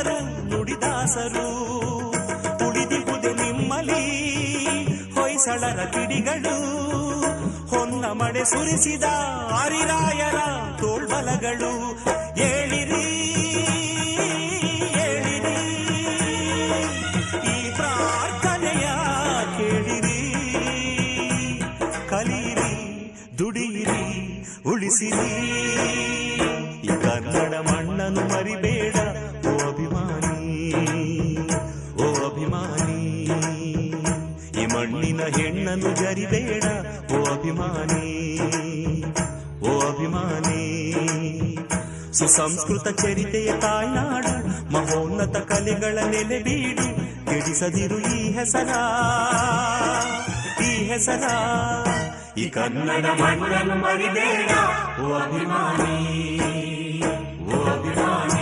ನೀವೆಲ್ಲರೂ ನುಡಿದಾಸರು. ಉಳಿದಿಹುದೆ ನಿಮ್ಮಲಿ ಹೊಯ್ಸಳರ ಕಿಡಿಗಳು, ಹೊನ್ನ ಮಳೆ ಸುರಿಸಿದ ಹರಿರಾಯರ ತೋಳ್ಬಲಗಳು. ಏಳಿರಿ ಏಳಿರಿ, ಈ ಪ್ರಾರ್ಥನೆಯ ಕೇಳಿರಿ, ಕಲಿಯಿರಿ, ದುಡಿಯಿರಿ, ಉಳಿಸಿರಿ. ಈ ಕನ್ನಡ ಮಣ್ಣನ್ನು ಮರಿಬೇಡ ಓ ಅಭಿಮಾನಿ, ಓ ಅಭಿಮಾನಿ. ಈ ಮಣ್ಣಿನ ಹೆಣ್ಣನ್ನು ಜರಿಬೇಡ ಓ ಅಭಿಮಾನಿ, ಓ ಅಭಿಮಾನಿ. ಸುಸಂಸ್ಕೃತ ಚರಿತೆಯ ತಾಯ್ನಾಡು, ಮಹೋನ್ನತ ಕಲೆಗಳ ನೆಲೆಬೀಡು. ಕೆಡಿಸದಿರು ಈ ಹೆಸರ, ಈ ಹೆಸರ. ಈ ಕನ್ನಡ ಮಣ್ಣನ್ನು ಮರಿಬೇಡ ಓ ಅಭಿಮಾನಿ, ಓ ಅಭಿಮಾನಿ.